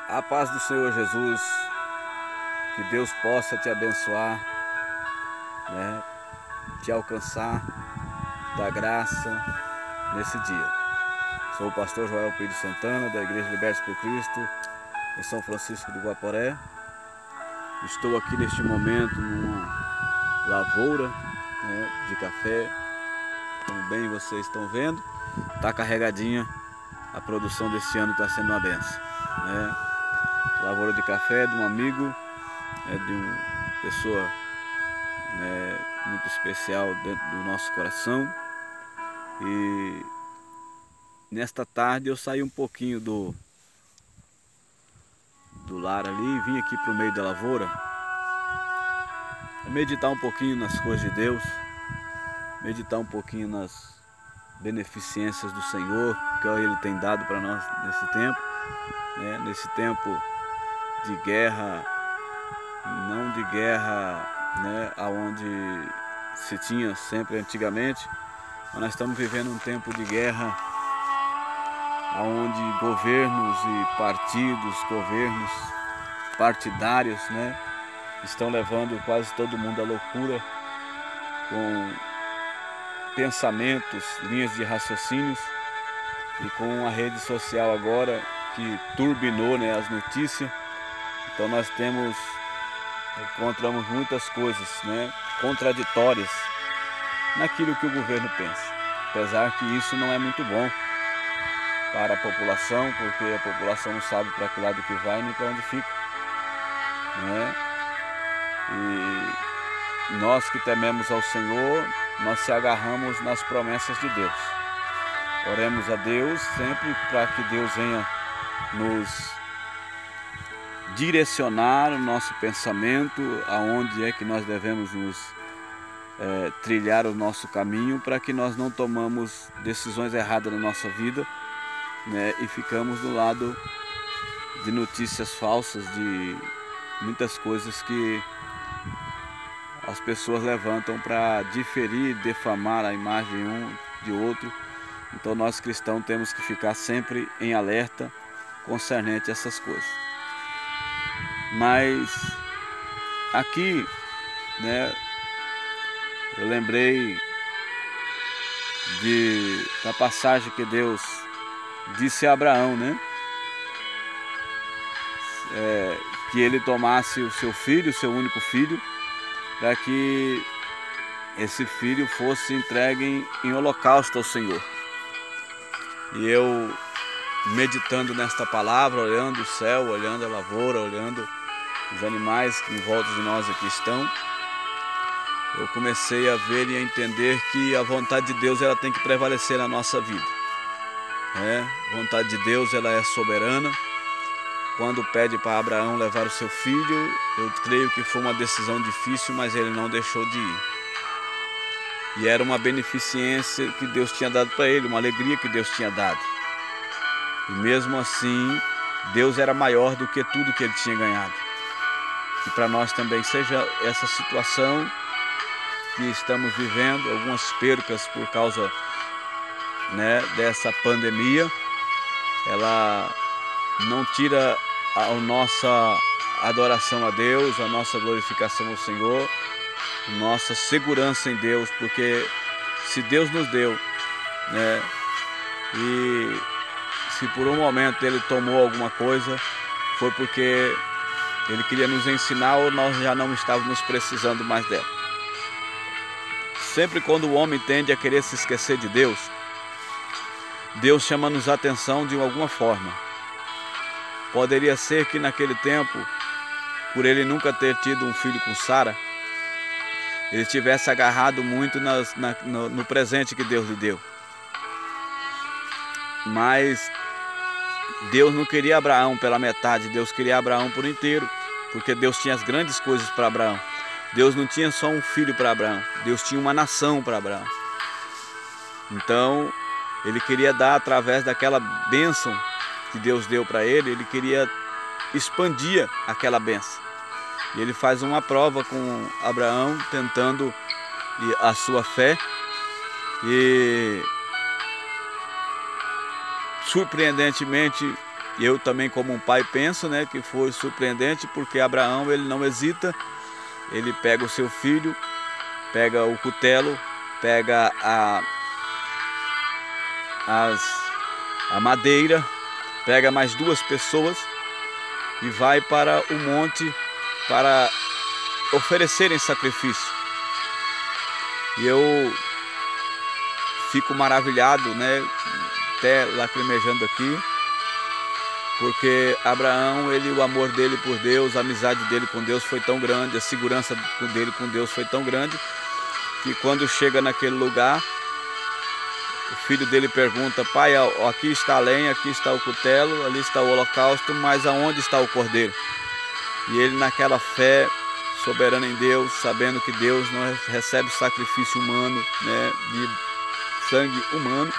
A paz do Senhor Jesus, que Deus possa te abençoar, né? Te alcançar da graça nesse dia. Sou o pastor Joel Pires Santana, da Igreja Libertos por Cristo, em São Francisco do Guaporé. Estou aqui neste momento numa lavoura, né, de café. Como bem vocês estão vendo, está carregadinha. A produção deste ano está sendo uma benção, né? Lavoura de café de um amigo, de uma pessoa, né, muito especial dentro do nosso coração. E nesta tarde eu saí um pouquinho do lar ali e vim aqui para o meio da lavoura meditar um pouquinho nas coisas de Deus, meditar um pouquinho nas beneficências do Senhor que Ele tem dado para nós nesse tempo, né? Nesse tempo de guerra, não de guerra, né, aonde se tinha sempre antigamente, mas nós estamos vivendo um tempo de guerra aonde governos e partidos, governos partidários, né, estão levando quase todo mundo à loucura com pensamentos, linhas de raciocínios, e com a rede social agora que turbinou, né, as notícias. Então nós encontramos muitas coisas, né, contraditórias naquilo que o governo pensa, apesar que isso não é muito bom para a população, porque a população não sabe para que lado que vai nem para onde fica, né? E nós que tememos ao Senhor, nós se agarramos nas promessas de Deus. Oremos a Deus sempre para que Deus venha nos direcionar o nosso pensamento, aonde é que nós devemos trilhar o nosso caminho, para que nós não tomamos decisões erradas na nossa vida, né, e ficamos do lado de notícias falsas, de muitas coisas que as pessoas levantam para diferir, defamar a imagem de um de outro. Então nós cristãos temos que ficar sempre em alerta concernente a essas coisas. Mas aqui, né, eu lembrei da passagem que Deus disse a Abraão, né, que ele tomasse o seu filho, o seu único filho, para que esse filho fosse entregue em holocausto ao Senhor. E eu, meditando nesta palavra, olhando o céu, olhando a lavoura, olhando os animais que em volta de nós aqui estão, eu comecei a ver e a entender que a vontade de Deus, ela tem que prevalecer na nossa vida. A vontade de Deus, ela é soberana. Quando pede para Abraão levar o seu filho, eu creio que foi uma decisão difícil, mas ele não deixou de ir. E era uma beneficência que Deus tinha dado para ele, uma alegria que Deus tinha dado. E mesmo assim, Deus era maior do que tudo que ele tinha ganhado. Que para nós também seja essa situação que estamos vivendo, algumas percas por causa, né, dessa pandemia, ela não tira a nossa adoração a Deus, a nossa glorificação ao Senhor, nossa segurança em Deus, porque se Deus nos deu, né, e se por um momento Ele tomou alguma coisa, foi porque Ele queria nos ensinar, ou nós já não estávamos precisando mais dela. Sempre quando o homem tende a querer se esquecer de Deus, Deus chama-nos a atenção de alguma forma. Poderia ser que naquele tempo, por ele nunca ter tido um filho com Sara, ele tivesse agarrado muito no presente que Deus lhe deu. Mas Deus não queria Abraão pela metade, Deus queria Abraão por inteiro, porque Deus tinha as grandes coisas para Abraão. Deus não tinha só um filho para Abraão, Deus tinha uma nação para Abraão. Então, ele queria dar através daquela bênção que Deus deu para ele, ele queria expandir aquela bênção. E ele faz uma prova com Abraão, tentando a sua fé, e surpreendentemente eu também como um pai penso, né, que foi surpreendente, porque Abraão, ele não hesita, ele pega o seu filho, pega o cutelo, pega a madeira, pega mais 2 pessoas e vai para o monte para oferecerem sacrifício. E eu fico maravilhado, né, até lacrimejando aqui, porque Abraão, o amor dele por Deus, a amizade dele com Deus foi tão grande, a segurança dele com Deus foi tão grande, que quando chega naquele lugar, o filho dele pergunta: pai, aqui está a lenha, aqui está o cutelo, ali está o holocausto, mas aonde está o cordeiro? E ele, naquela fé soberana em Deus, sabendo que Deus não recebe sacrifício humano, né, de sangue humano,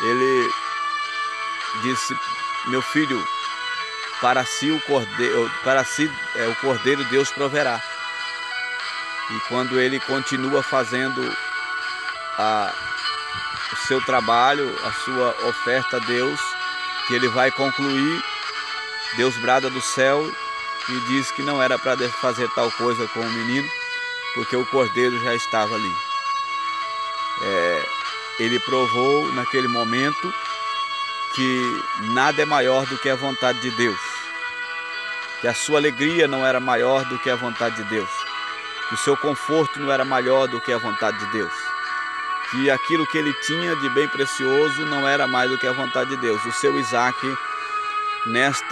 ele disse: meu filho, para si o cordeiro Deus proverá. E quando ele continua fazendo o seu trabalho, a sua oferta a Deus, que ele vai concluir, Deus brada do céu e diz que não era para fazer tal coisa com o menino, porque o cordeiro já estava ali. Ele provou naquele momento que nada é maior do que a vontade de Deus, que a sua alegria não era maior do que a vontade de Deus, que o seu conforto não era maior do que a vontade de Deus, que aquilo que ele tinha de bem precioso não era mais do que a vontade de Deus. O seu Isaac,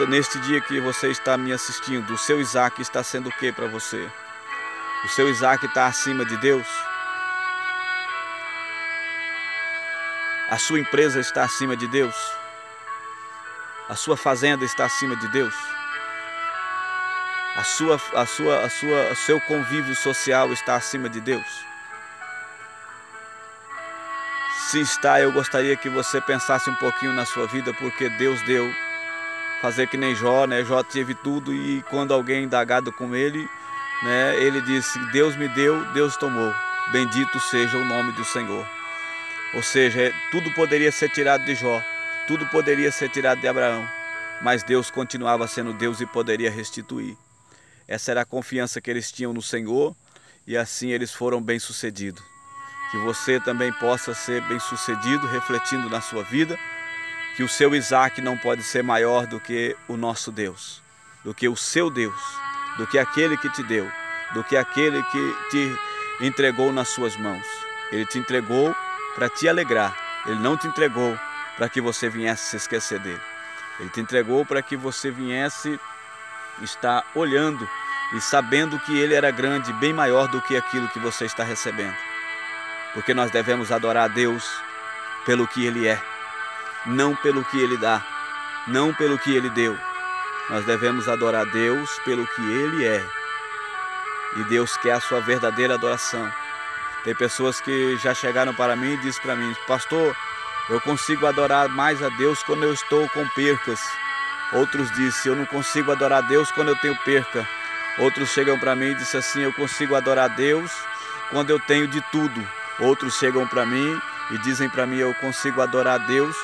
neste dia que você está me assistindo, o seu Isaac está sendo o que para você? O seu Isaac está acima de Deus? A sua empresa está acima de Deus? A sua fazenda está acima de Deus? O seu convívio social está acima de Deus? Se está, eu gostaria que você pensasse um pouquinho na sua vida, porque Deus deu. Fazer que nem Jó, né? Jó teve tudo e quando alguém indagado com ele, né, ele disse: Deus me deu, Deus tomou. Bendito seja o nome do Senhor. Ou seja, tudo poderia ser tirado de Jó, tudo poderia ser tirado de Abraão, mas Deus continuava sendo Deus e poderia restituir. Essa era a confiança que eles tinham no Senhor e assim eles foram bem-sucedidos. Que você também possa ser bem-sucedido, refletindo na sua vida, que o seu Isaac não pode ser maior do que o nosso Deus, do que o seu Deus, do que aquele que te deu, do que aquele que te entregou nas suas mãos. Ele te entregou para te alegrar, ele não te entregou para que você viesse se esquecer dele. Ele te entregou para que você viesse estar olhando e sabendo que ele era grande, bem maior do que aquilo que você está recebendo. Porque nós devemos adorar a Deus pelo que ele é, não pelo que ele dá, não pelo que ele deu. Nós devemos adorar a Deus pelo que ele é. E Deus quer a sua verdadeira adoração. Tem pessoas que já chegaram para mim e dizem para mim: pastor, eu consigo adorar mais a Deus quando eu estou com percas. Outros dizem: eu não consigo adorar a Deus quando eu tenho perca. Outros chegam para mim e dizem assim: eu consigo adorar a Deus quando eu tenho de tudo. Outros chegam para mim e dizem para mim: eu consigo adorar a Deus.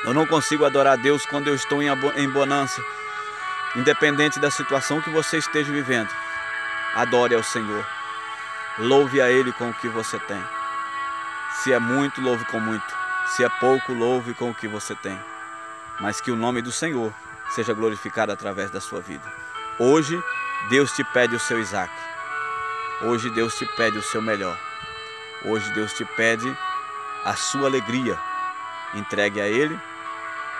Eu não consigo adorar a Deus quando eu estou em bonança. Independente da situação que você esteja vivendo, adore ao Senhor. Louve a Ele com o que você tem. Se é muito, louve com muito. Se é pouco, louve com o que você tem. Mas que o nome do Senhor seja glorificado através da sua vida. Hoje, Deus te pede o seu Isaac. Hoje, Deus te pede o seu melhor. Hoje, Deus te pede a sua alegria. Entregue a Ele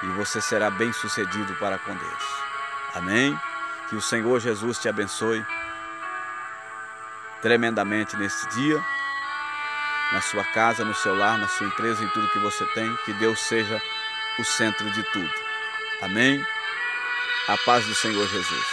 e você será bem-sucedido para com Deus. Amém? Que o Senhor Jesus te abençoe tremendamente neste dia, na sua casa, no seu lar, na sua empresa, em tudo que você tem. Que Deus seja o centro de tudo. Amém? A paz do Senhor Jesus.